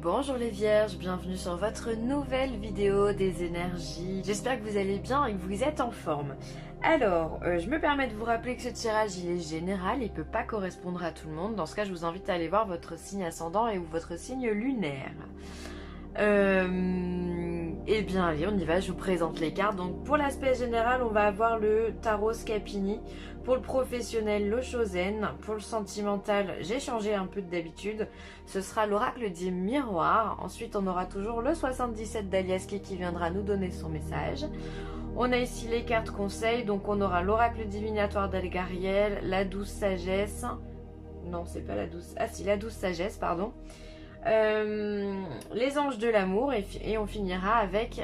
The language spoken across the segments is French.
Bonjour les vierges, bienvenue sur votre nouvelle vidéo des énergies. J'espère que vous allez bien et que vous êtes en forme. Alors, je me permets de vous rappeler que ce tirage il est général, il ne peut pas correspondre à tout le monde. Dans ce cas, je vous invite à aller voir votre signe ascendant et ou votre signe lunaire. Eh bien allez, on y va, je vous présente les cartes. Donc pour l'aspect général, on va avoir le tarot Scapini. Pour le professionnel, le Chosen. Pour le sentimental, j'ai changé un peu d'habitude. Ce sera l'oracle des miroirs. Ensuite, on aura toujours le 77 d'Aliaski qui viendra nous donner son message. On a ici les cartes conseils. Donc on aura l'oracle divinatoire d'Algariel, la douce sagesse. Non, c'est pas la douce. Ah si, la douce sagesse, pardon. Les anges de l'amour et on finira avec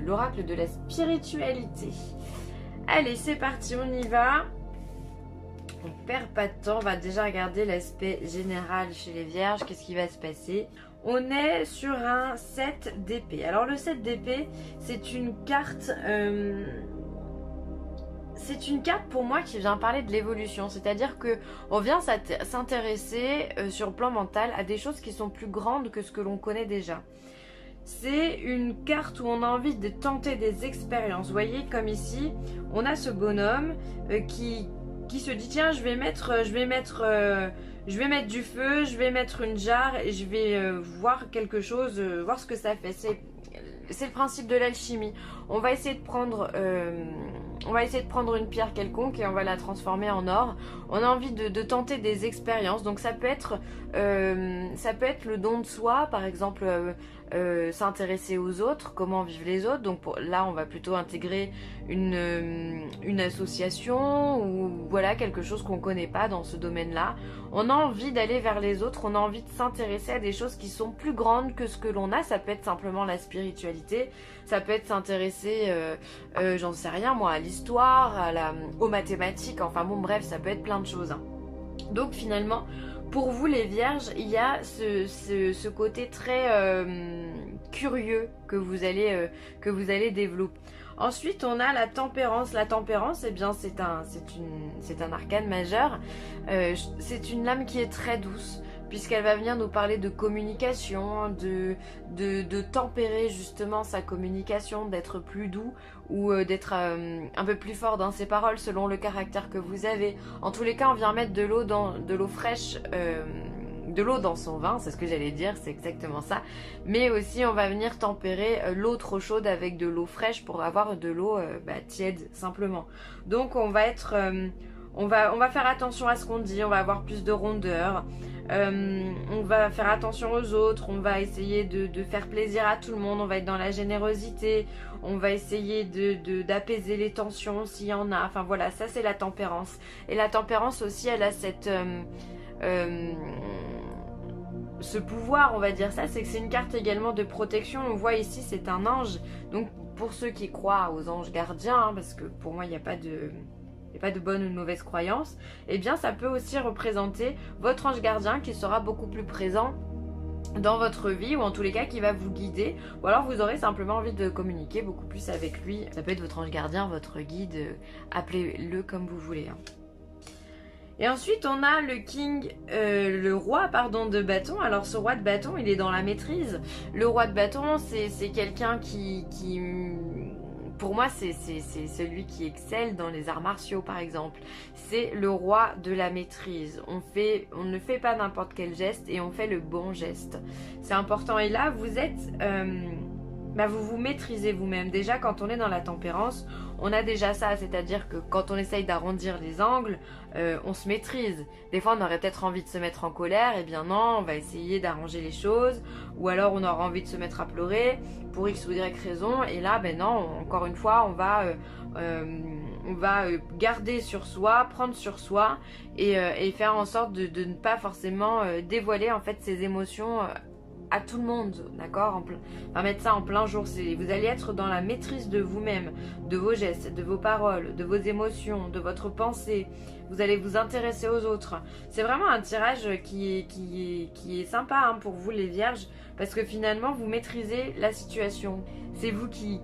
l'oracle de la spiritualité. Allez, c'est parti, on y va. On perd pas de temps, on va déjà regarder l'aspect général chez les vierges. Qu'est-ce qui va se passer? On est sur un 7 d'épée. Alors le 7 d'épée, c'est une carte... c'est une carte pour moi qui vient parler de l'évolution, c'est-à-dire que on vient s'intéresser sur le plan mental à des choses qui sont plus grandes que ce que l'on connaît déjà. C'est une carte où on a envie de tenter des expériences. Vous voyez, comme ici, on a ce bonhomme qui se dit tiens, je vais mettre du feu, je vais mettre une jarre et je vais voir quelque chose, voir ce que ça fait. C'est le principe de l'alchimie. On va essayer de prendre une pierre quelconque et on va la transformer en or. On a envie de tenter des expériences. Donc ça peut être le don de soi, par exemple s'intéresser aux autres, comment vivent les autres. Donc là on va plutôt intégrer une association ou voilà quelque chose qu'on ne connaît pas dans ce domaine-là. On a envie d'aller vers les autres, on a envie de s'intéresser à des choses qui sont plus grandes que ce que l'on a. Ça peut être simplement la spiritualité, ça peut être s'intéresser, j'en sais rien moi, à l'histoire, aux mathématiques, enfin bon bref, ça peut être plein de choses. Donc finalement, pour vous les vierges, il y a ce côté très curieux que vous allez développer. Ensuite, on a la tempérance. La tempérance, eh bien, c'est un arcane majeur. C'est une lame qui est très douce, puisqu'elle va venir nous parler de communication, de tempérer justement sa communication, d'être plus doux ou d'être un peu plus fort dans ses paroles selon le caractère que vous avez. En tous les cas, on vient mettre de l'eau fraîche, de l'eau dans son vin, c'est ce que j'allais dire, c'est exactement ça. Mais aussi, on va venir tempérer l'eau trop chaude avec de l'eau fraîche pour avoir de l'eau tiède, simplement. Donc, on va faire attention à ce qu'on dit, on va avoir plus de rondeur. On va faire attention aux autres, on va essayer de faire plaisir à tout le monde, on va être dans la générosité, on va essayer d'apaiser les tensions s'il y en a. Enfin voilà, ça c'est la tempérance. Et la tempérance aussi, elle a ce pouvoir, on va dire ça, c'est que c'est une carte également de protection. On voit ici, c'est un ange. Donc pour ceux qui croient aux anges gardiens, parce que pour moi il n'y a pas de bonne ou de mauvaise croyance, eh bien ça peut aussi représenter votre ange gardien qui sera beaucoup plus présent dans votre vie, ou en tous les cas qui va vous guider, ou alors vous aurez simplement envie de communiquer beaucoup plus avec lui. Ça peut être votre ange gardien, votre guide, appelez-le comme vous voulez. Et ensuite on a le roi de bâton. Alors ce roi de bâton, il est dans la maîtrise. Le roi de bâton, c'est quelqu'un qui pour moi, c'est celui qui excelle dans les arts martiaux, par exemple. C'est le roi de la maîtrise. On ne fait pas n'importe quel geste et on fait le bon geste. C'est important. Et là, vous êtes... vous vous maîtrisez vous-même. Déjà, quand on est dans la tempérance, on a déjà ça. C'est-à-dire que quand on essaye d'arrondir les angles, on se maîtrise. Des fois, on aurait peut-être envie de se mettre en colère. Eh bien non, on va essayer d'arranger les choses. Ou alors, on aura envie de se mettre à pleurer pour X ou Y raison. Et là, non, encore une fois, on va garder sur soi, prendre sur soi et faire en sorte de ne pas forcément dévoiler en fait ses émotions à tout le monde, d'accord? Mettre ça en plein jour. Vous allez être dans la maîtrise de vous-même, de vos gestes, de vos paroles, de vos émotions, de votre pensée. vous allez vous intéresser aux autres. C'est vraiment un tirage qui est sympa hein, pour vous les vierges, parce que finalement vous maîtrisez la situation. C'est vous qui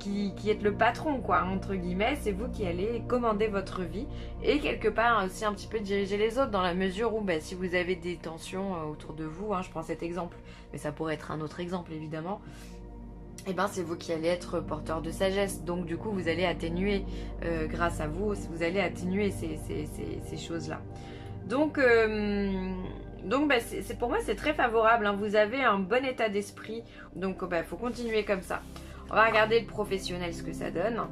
êtes le patron quoi, entre guillemets, c'est vous qui allez commander votre vie et quelque part aussi un petit peu diriger les autres dans la mesure où si vous avez des tensions autour de vous, hein, je prends cet exemple, mais ça pourrait être un autre exemple évidemment, et c'est vous qui allez être porteur de sagesse, donc du coup vous allez atténuer grâce à vous, vous allez atténuer ces choses-là. Donc pour moi c'est très favorable, hein. Vous avez un bon état d'esprit, donc faut continuer comme ça. On va regarder le professionnel ce que ça donne.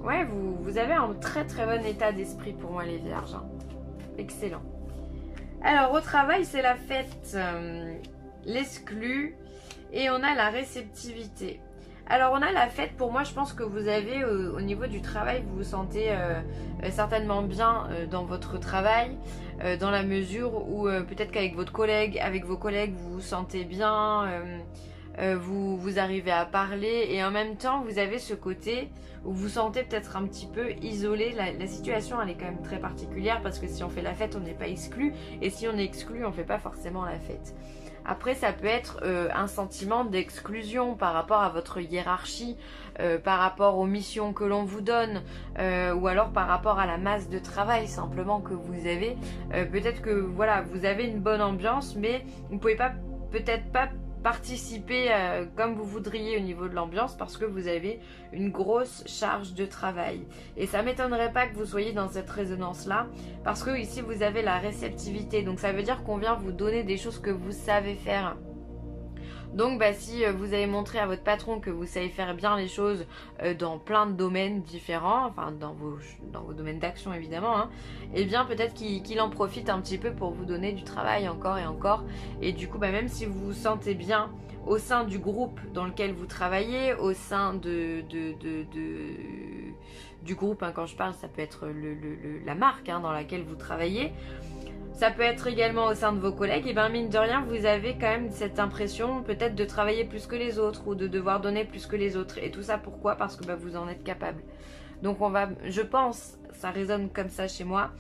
Ouais, vous avez un très très bon état d'esprit pour moi les vierges, hein. Excellent. Alors au travail c'est la fête, l'exclu et on a la réceptivité. Alors on a la fête, pour moi je pense que vous avez au niveau du travail, vous vous sentez certainement bien dans votre travail, dans la mesure où peut-être qu'avec vos collègues vous vous sentez bien, vous arrivez à parler et en même temps vous avez ce côté où vous vous sentez peut-être un petit peu isolé. La situation elle est quand même très particulière parce que si on fait la fête on n'est pas exclu et si on est exclu on ne fait pas forcément la fête. Après, ça peut être un sentiment d'exclusion par rapport à votre hiérarchie, par rapport aux missions que l'on vous donne, ou alors par rapport à la masse de travail simplement que vous avez. Peut-être que voilà, vous avez une bonne ambiance, mais vous ne pouvez peut-être pas participer comme vous voudriez au niveau de l'ambiance parce que vous avez une grosse charge de travail. Et ça m'étonnerait pas que vous soyez dans cette résonance-là parce que ici vous avez la réceptivité. Donc ça veut dire qu'on vient vous donner des choses que vous savez faire. Donc si vous avez montré à votre patron que vous savez faire bien les choses dans plein de domaines différents, enfin dans vos domaines d'action évidemment, hein, et bien peut-être qu'il en profite un petit peu pour vous donner du travail encore et encore. Et du coup même si vous vous sentez bien au sein du groupe dans lequel vous travaillez, au sein du groupe, hein, quand je parle ça peut être la marque hein, dans laquelle vous travaillez. Ça peut être également au sein de vos collègues, et mine de rien, vous avez quand même cette impression peut-être de travailler plus que les autres ou de devoir donner plus que les autres. Et tout ça pourquoi? Parce que vous en êtes capable. Donc je pense, ça résonne comme ça chez moi,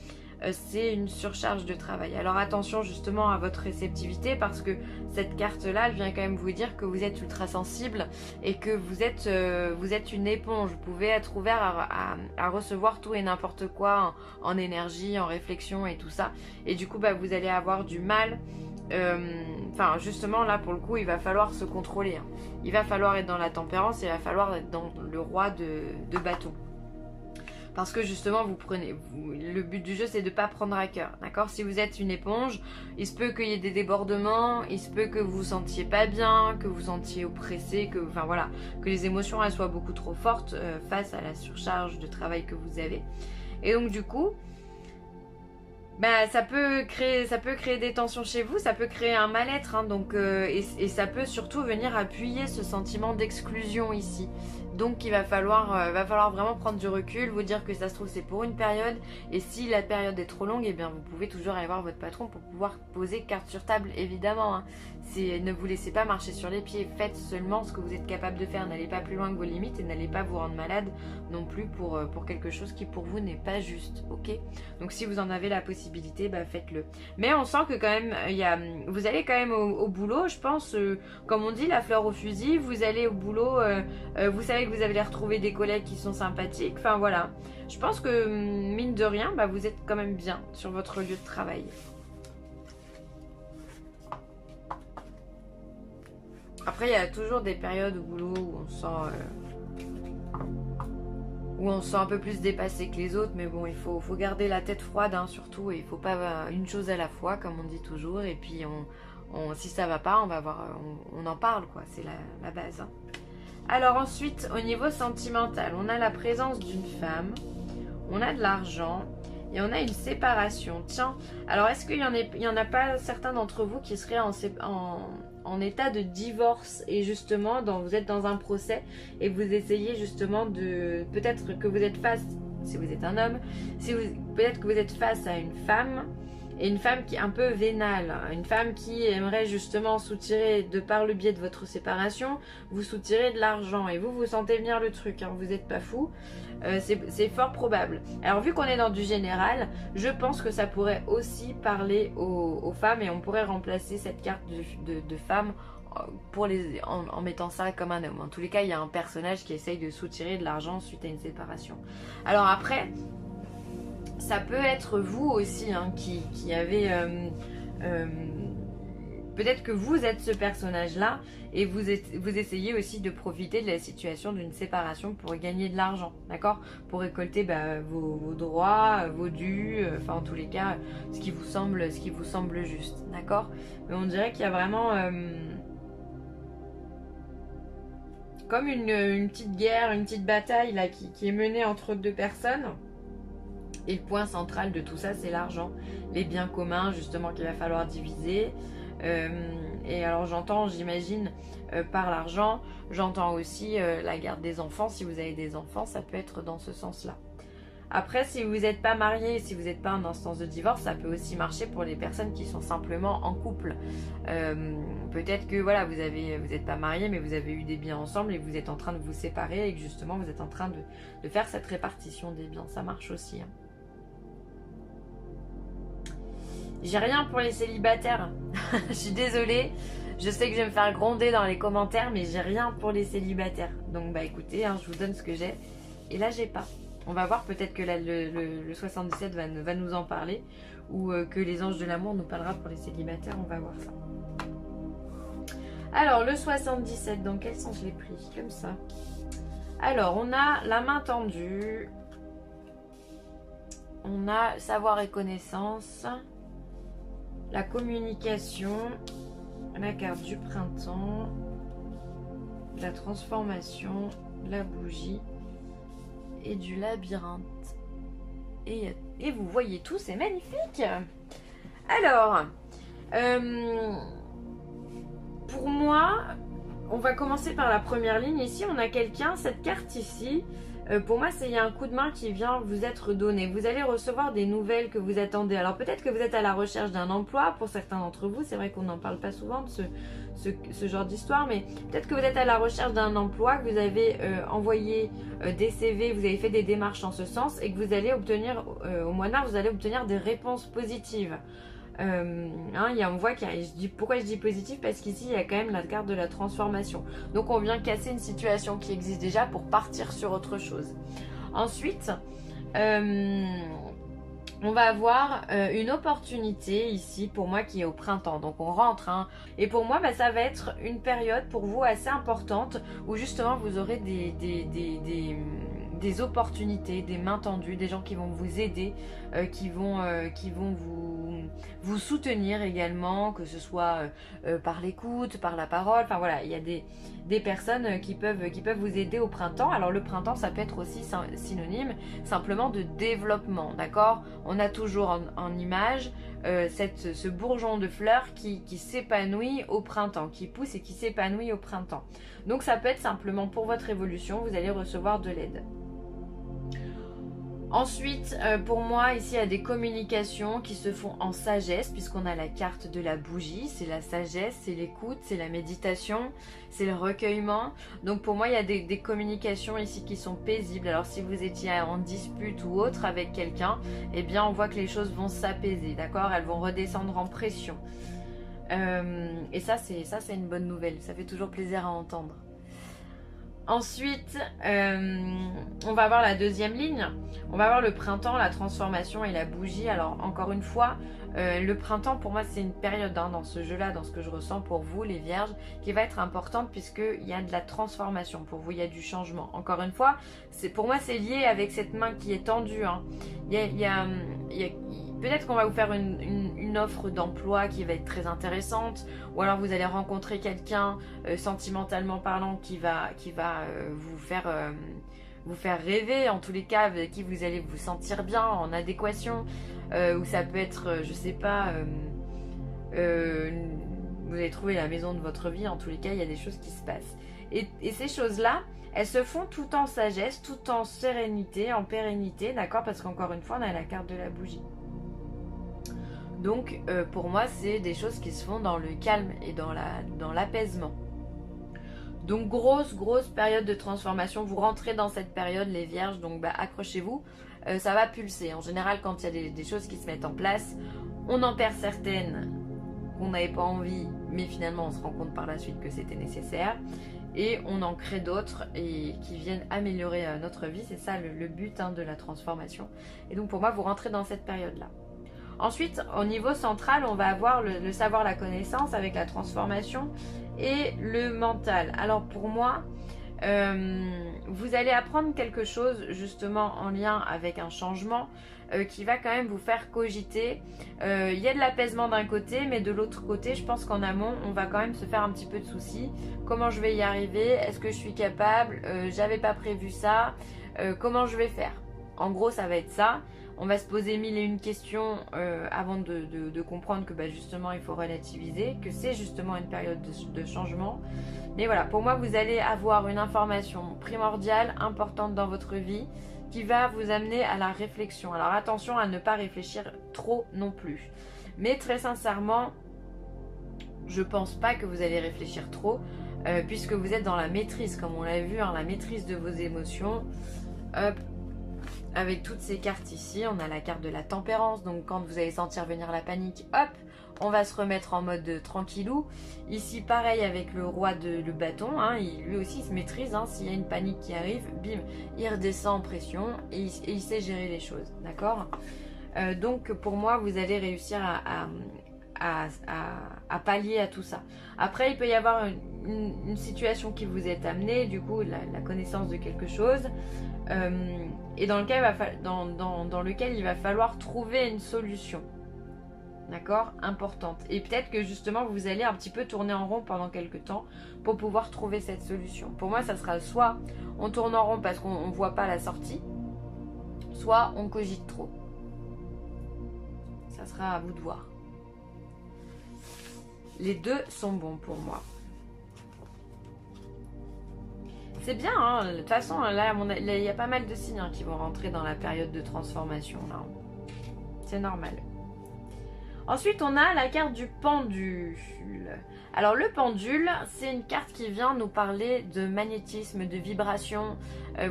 c'est une surcharge de travail. Alors attention justement à votre réceptivité parce que cette carte-là, elle vient quand même vous dire que vous êtes ultra sensible et que vous êtes une éponge. Vous pouvez être ouvert à recevoir tout et n'importe quoi en énergie, en réflexion et tout ça. Et du coup, vous allez avoir du mal. Enfin, justement, là, pour le coup, il va falloir se contrôler. Hein. Il va falloir être dans la tempérance et il va falloir être dans le roi de bâton. Parce que justement, le but du jeu, c'est de ne pas prendre à cœur, d'accord? Si vous êtes une éponge, il se peut qu'il y ait des débordements, il se peut que vous vous sentiez pas bien, que vous vous sentiez oppressé, que les émotions elles soient beaucoup trop fortes face à la surcharge de travail que vous avez. Et donc du coup, ça peut créer des tensions chez vous, ça peut créer un mal-être, hein, donc, et ça peut surtout venir appuyer ce sentiment d'exclusion ici. Donc il va falloir vraiment prendre du recul, vous dire que ça se trouve c'est pour une période, et si la période est trop longue, vous pouvez toujours aller voir votre patron pour pouvoir poser carte sur table, évidemment. Hein. Ne vous laissez pas marcher sur les pieds, faites seulement ce que vous êtes capable de faire, n'allez pas plus loin que vos limites et n'allez pas vous rendre malade non plus pour quelque chose qui pour vous n'est pas juste, ok? Donc si vous en avez la possibilité, faites-le. Mais on sent que quand même, vous allez quand même au boulot, je pense, comme on dit, la fleur au fusil, vous allez au boulot, vous savez que vous allez retrouver des collègues qui sont sympathiques, enfin voilà. Je pense que mine de rien, vous êtes quand même bien sur votre lieu de travail. Après, il y a toujours des périodes au boulot où on se sent un peu plus dépassé que les autres, mais bon, il faut garder la tête froide, hein, surtout, et il faut pas une chose à la fois, comme on dit toujours, et puis si ça va pas, on en parle, quoi, c'est la base. Hein. Alors ensuite, au niveau sentimental, on a la présence d'une femme, on a de l'argent, et on a une séparation. Tiens, alors est-ce qu'il y en a pas certains d'entre vous qui seraient en état de divorce et justement vous êtes dans un procès et vous essayez justement peut-être que vous êtes face, si vous êtes un homme, peut-être que vous êtes face à une femme et une femme qui est un peu vénale, une femme qui aimerait justement soutirer, de par le biais de votre séparation, vous soutirer de l'argent, et vous sentez venir le truc, hein, vous n'êtes pas fou, c'est fort probable. Alors vu qu'on est dans du général, je pense que ça pourrait aussi parler aux femmes, et on pourrait remplacer cette carte de femme en mettant ça comme un homme. En tous les cas, il y a un personnage qui essaye de soutirer de l'argent suite à une séparation. Alors après, ça peut être vous aussi hein, qui avez... peut-être que vous êtes ce personnage-là et vous essayez aussi de profiter de la situation d'une séparation pour gagner de l'argent, d'accord? Pour récolter vos droits, vos dus, enfin en tous les cas, ce qui vous semble juste, d'accord? Mais on dirait qu'il y a vraiment... comme une petite guerre, une petite bataille là qui est menée entre deux personnes. Et le point central de tout ça, c'est l'argent. Les biens communs, justement, qu'il va falloir diviser. Et alors j'entends, j'imagine, par l'argent, j'entends aussi la garde des enfants. Si vous avez des enfants, ça peut être dans ce sens-là. Après, si vous n'êtes pas marié, si vous n'êtes pas en instance de divorce, ça peut aussi marcher pour les personnes qui sont simplement en couple. Peut-être que voilà, vous n'êtes pas marié, mais vous avez eu des biens ensemble et vous êtes en train de vous séparer et que justement vous êtes en train de faire cette répartition des biens. Ça marche aussi. Hein. J'ai rien pour les célibataires. Je suis désolée. Je sais que je vais me faire gronder dans les commentaires, mais j'ai rien pour les célibataires. Donc bah écoutez, hein, je vous donne ce que j'ai. Et là, j'ai pas. On va voir, peut-être que là, le 77 va nous en parler. Ou que les anges de l'amour nous parlera pour les célibataires. On va voir ça. Alors, le 77, dans quel sens je l'ai pris? Comme ça. Alors, on a la main tendue. On a savoir et connaissance. La communication, la carte du printemps, la transformation, la bougie et du labyrinthe. Et vous voyez tout, c'est magnifique. Alors, pour moi, on va commencer par la première ligne. Ici, on a quelqu'un, cette carte ici. Pour moi, il y a un coup de main qui vient vous être donné. Vous allez recevoir des nouvelles que vous attendez. Alors peut-être que vous êtes à la recherche d'un emploi pour certains d'entre vous. C'est vrai qu'on n'en parle pas souvent de ce genre d'histoire. Mais peut-être que vous êtes à la recherche d'un emploi, que vous avez envoyé des CV, vous avez fait des démarches en ce sens. Et que vous allez obtenir, au mois de mars, vous allez obtenir des réponses positives. On voit pourquoi je dis positif, parce qu'ici il y a quand même la carte de la transformation, donc on vient casser une situation qui existe déjà pour partir sur autre chose. Ensuite on va avoir une opportunité ici pour moi qui est au printemps, donc on rentre hein. Et pour moi ça va être une période pour vous assez importante où justement vous aurez des opportunités, des mains tendues, des gens qui vont vous aider, qui vont vous soutenir également, que ce soit par l'écoute, par la parole, enfin voilà, il y a des personnes qui peuvent vous aider au printemps. Alors le printemps, ça peut être aussi synonyme simplement de développement, d'accord? On a toujours en image ce bourgeon de fleurs qui s'épanouit au printemps, qui pousse et qui s'épanouit au printemps. Donc ça peut être simplement pour votre évolution, vous allez recevoir de l'aide. Ensuite, pour moi, ici, il y a des communications qui se font en sagesse, puisqu'on a la carte de la bougie, c'est la sagesse, c'est l'écoute, c'est la méditation, c'est le recueillement. Donc pour moi, il y a des communications ici qui sont paisibles. Alors si vous étiez en dispute ou autre avec quelqu'un, eh bien on voit que les choses vont s'apaiser, d'accord? Elles vont redescendre en pression. Et ça, c'est une bonne nouvelle, ça fait toujours plaisir à entendre. Ensuite, on va voir la deuxième ligne. On va voir le printemps, la transformation et la bougie. Alors, encore une fois, le printemps, pour moi, c'est une période hein, dans ce jeu-là, dans ce que je ressens pour vous, les vierges, qui va être importante puisqu'il y a de la transformation pour vous, il y a du changement. Encore une fois, pour moi, c'est lié avec cette main qui est tendue. Hein. Peut-être qu'on va vous faire une offre d'emploi qui va être très intéressante, ou alors vous allez rencontrer quelqu'un sentimentalement parlant qui va vous faire rêver, en tous les cas avec qui vous allez vous sentir bien, en adéquation, ou ça peut être, je sais pas, vous allez trouver la maison de votre vie. En tous les cas, il y a des choses qui se passent. Et ces choses-là, elles se font tout en sagesse, tout en sérénité, en pérennité, d'accord? Parce qu'encore une fois, on a la carte de la bougie. Donc pour moi c'est des choses qui se font dans le calme et dans l'apaisement. Donc grosse période de transformation, vous rentrez dans cette période les vierges, donc accrochez-vous, ça va pulser. En général quand il y a des choses qui se mettent en place, on en perd certaines qu'on n'avait pas envie, mais finalement on se rend compte par la suite que c'était nécessaire. Et on en crée d'autres et qui viennent améliorer notre vie, c'est ça le but de la transformation. Et donc pour moi vous rentrez dans cette période-là. Ensuite, au niveau central, on va avoir le savoir, la connaissance avec la transformation et le mental. Alors pour moi, vous allez apprendre quelque chose justement en lien avec un changement qui va quand même vous faire cogiter. Il y a de l'apaisement d'un côté, mais de l'autre côté, je pense qu'en amont, on va quand même se faire un petit peu de soucis. Comment je vais y arriver? Est-ce que je suis capable? J'avais pas prévu ça. Comment je vais faire? En gros, ça va être ça. On va se poser mille et une questions avant de comprendre que justement il faut relativiser, que c'est justement une période de changement. Mais voilà, pour moi vous allez avoir une information primordiale, importante dans votre vie, qui va vous amener à la réflexion. Alors attention à ne pas réfléchir trop non plus. Mais très sincèrement, je pense pas que vous allez réfléchir trop, puisque vous êtes dans la maîtrise, comme on l'a vu, la maîtrise de vos émotions. Hop. Avec toutes ces cartes ici, on a la carte de la tempérance, donc quand vous allez sentir venir la panique, hop, on va se remettre en mode tranquillou. Ici, pareil avec le roi le bâton, lui aussi il se maîtrise, s'il y a une panique qui arrive, bim, il redescend en pression et il sait gérer les choses, d'accord? Donc pour moi, vous allez réussir à pallier à tout ça. Après, il peut y avoir une situation qui vous est amenée, du coup, la connaissance de quelque chose, et dans lequel il va falloir trouver une solution, d'accord, importante. Et peut-être que justement, vous allez un petit peu tourner en rond pendant quelques temps pour pouvoir trouver cette solution. Pour moi, ça sera soit on tourne en rond parce qu'on ne voit pas la sortie, soit on cogite trop. Ça sera à vous de voir. Les deux sont bons pour moi. C'est bien, de toute façon, là, il y a pas mal de signes qui vont rentrer dans la période de transformation. Là. C'est normal. Ensuite, on a la carte du pendule. Alors, le pendule, c'est une carte qui vient nous parler de magnétisme, de vibration.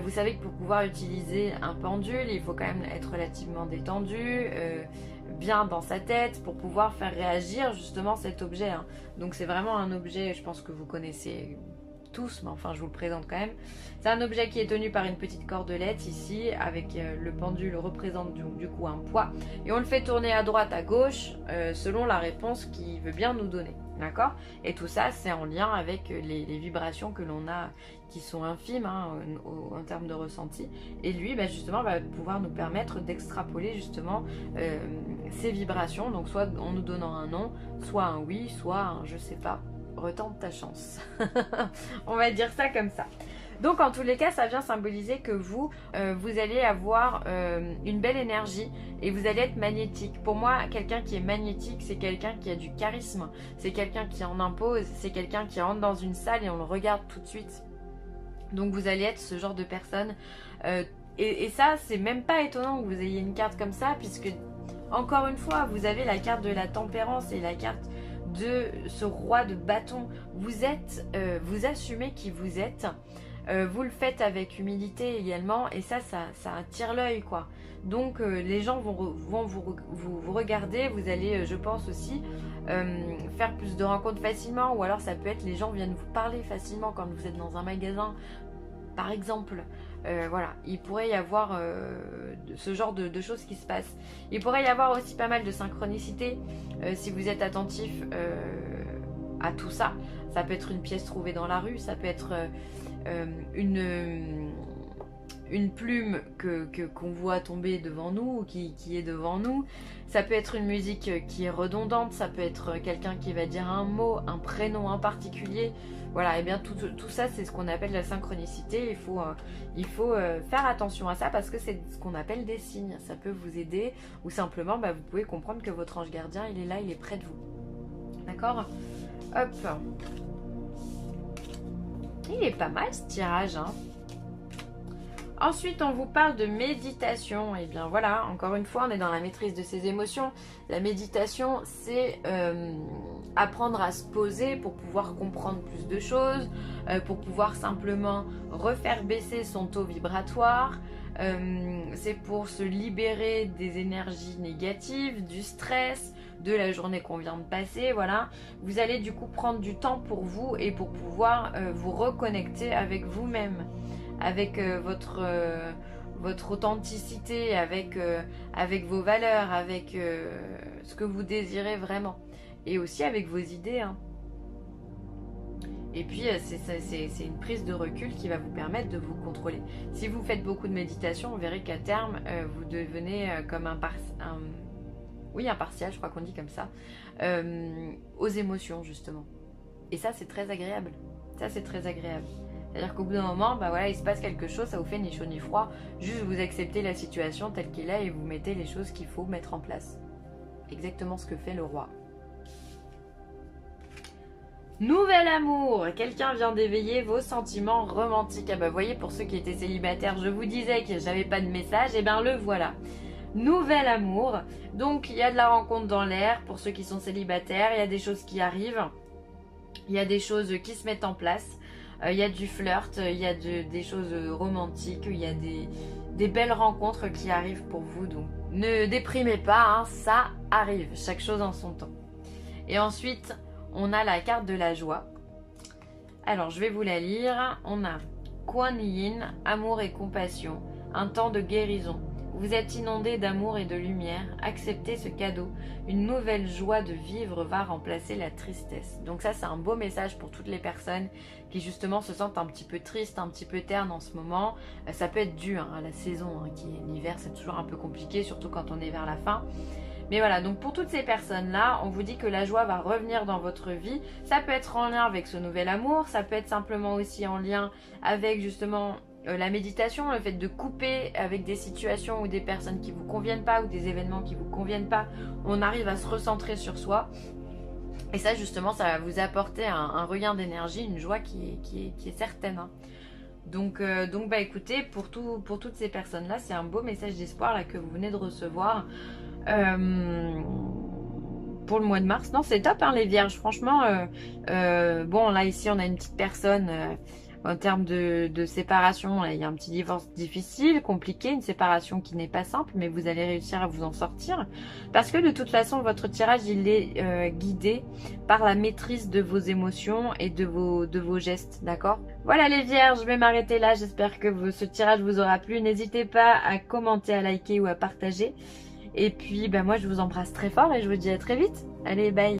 Vous savez que pour pouvoir utiliser un pendule, il faut quand même être relativement détendu, bien dans sa tête, pour pouvoir faire réagir justement cet objet. Donc, c'est vraiment un objet, je pense que vous connaissez tous, mais enfin je vous le présente quand même. C'est un objet qui est tenu par une petite cordelette ici, avec le pendule représente du coup un poids, et on le fait tourner à droite, à gauche, selon la réponse qu'il veut bien nous donner, d'accord? Et tout ça c'est en lien avec les vibrations que l'on a, qui sont infimes en termes de ressenti, et lui justement va pouvoir nous permettre d'extrapoler justement ces vibrations, donc soit en nous donnant un non, soit un oui, soit un je sais pas. Retente ta chance. On va dire ça comme ça. Donc en tous les cas, ça vient symboliser que vous allez avoir une belle énergie et vous allez être magnétique. Pour moi, quelqu'un qui est magnétique, c'est quelqu'un qui a du charisme, c'est quelqu'un qui en impose, c'est quelqu'un qui rentre dans une salle et on le regarde tout de suite. Donc vous allez être ce genre de personne. Et ça, c'est même pas étonnant que vous ayez une carte comme ça, puisque encore une fois, vous avez la carte de la tempérance et la carte de ce roi de bâton. Vous assumez qui vous êtes, vous le faites avec humilité également, et ça attire l'œil quoi. Donc les gens vont vous regarder, vous allez je pense aussi faire plus de rencontres facilement, ou alors ça peut être les gens viennent vous parler facilement quand vous êtes dans un magasin par exemple. Voilà, il pourrait y avoir ce genre de choses qui se passent. Il pourrait y avoir aussi pas mal de synchronicité si vous êtes attentif à tout ça. Ça peut être une pièce trouvée dans la rue, ça peut être une plume qu'on voit tomber devant nous, qui est devant nous. Ça peut être une musique qui est redondante, ça peut être quelqu'un qui va dire un mot, un prénom en particulier. Voilà, et bien tout ça c'est ce qu'on appelle la synchronicité. Il faut faire attention à ça parce que c'est ce qu'on appelle des signes. Ça peut vous aider, ou simplement vous pouvez comprendre que votre ange gardien il est là, il est près de vous. D'accord? Hop. Il est pas mal ce tirage, Ensuite, on vous parle de méditation. Et bien voilà, encore une fois, on est dans la maîtrise de ses émotions. La méditation, c'est apprendre à se poser pour pouvoir comprendre plus de choses, pour pouvoir simplement refaire baisser son taux vibratoire. C'est pour se libérer des énergies négatives, du stress, de la journée qu'on vient de passer, voilà. Vous allez du coup prendre du temps pour vous et pour pouvoir vous reconnecter avec vous-même, avec votre authenticité, avec vos valeurs, avec ce que vous désirez vraiment. Et aussi avec vos idées, hein. Et puis, c'est une prise de recul qui va vous permettre de vous contrôler. Si vous faites beaucoup de méditation, vous verrez qu'à terme, vous devenez comme impartial, je crois qu'on dit comme ça, aux émotions, justement. Et ça, c'est très agréable. Ça, c'est très agréable. C'est-à-dire qu'au bout d'un moment, bah voilà, il se passe quelque chose, ça vous fait ni chaud ni froid. Juste, vous acceptez la situation telle qu'elle est et vous mettez les choses qu'il faut mettre en place. Exactement ce que fait le roi. Nouvel amour, quelqu'un vient d'éveiller vos sentiments romantiques. Ah bah voyez, pour ceux qui étaient célibataires, je vous disais que j'avais pas de message, et ben le voilà. Nouvel amour, donc il y a de la rencontre dans l'air pour ceux qui sont célibataires, il y a des choses qui arrivent, il y a des choses qui se mettent en place, il y a du flirt, il y a des choses romantiques, il y a des belles rencontres qui arrivent pour vous, donc ne déprimez pas, hein, ça arrive, chaque chose en son temps. Et ensuite, on a la carte de la joie. Alors, je vais vous la lire. On a Kuan Yin, amour et compassion, un temps de guérison. Vous êtes inondé d'amour et de lumière. Acceptez ce cadeau. Une nouvelle joie de vivre va remplacer la tristesse. Donc ça, c'est un beau message pour toutes les personnes qui justement se sentent un petit peu tristes, un petit peu ternes en ce moment. Ça peut être dû à la saison, qui est l'hiver, c'est toujours un peu compliqué, surtout quand on est vers la fin. Mais voilà, donc pour toutes ces personnes-là, on vous dit que la joie va revenir dans votre vie. Ça peut être en lien avec ce nouvel amour, ça peut être simplement aussi en lien avec justement la méditation, le fait de couper avec des situations ou des personnes qui ne vous conviennent pas ou des événements qui ne vous conviennent pas. On arrive à se recentrer sur soi. Et ça justement, ça va vous apporter un regain d'énergie, une joie qui est certaine, hein. Donc bah écoutez, pour toutes ces personnes-là, c'est un beau message d'espoir là que vous venez de recevoir. Pour le mois de mars, non, c'est top, hein, les vierges, franchement. Bon, là ici on a une petite personne en termes de séparation, là, il y a un petit divorce difficile, compliqué, une séparation qui n'est pas simple, mais vous allez réussir à vous en sortir parce que de toute façon votre tirage il est guidé par la maîtrise de vos émotions et de vos gestes, d'accord? Voilà les vierges, je vais m'arrêter là, j'espère que ce tirage vous aura plu. N'hésitez pas à commenter, à liker ou à partager. Et puis, moi, je vous embrasse très fort et je vous dis à très vite. Allez, bye!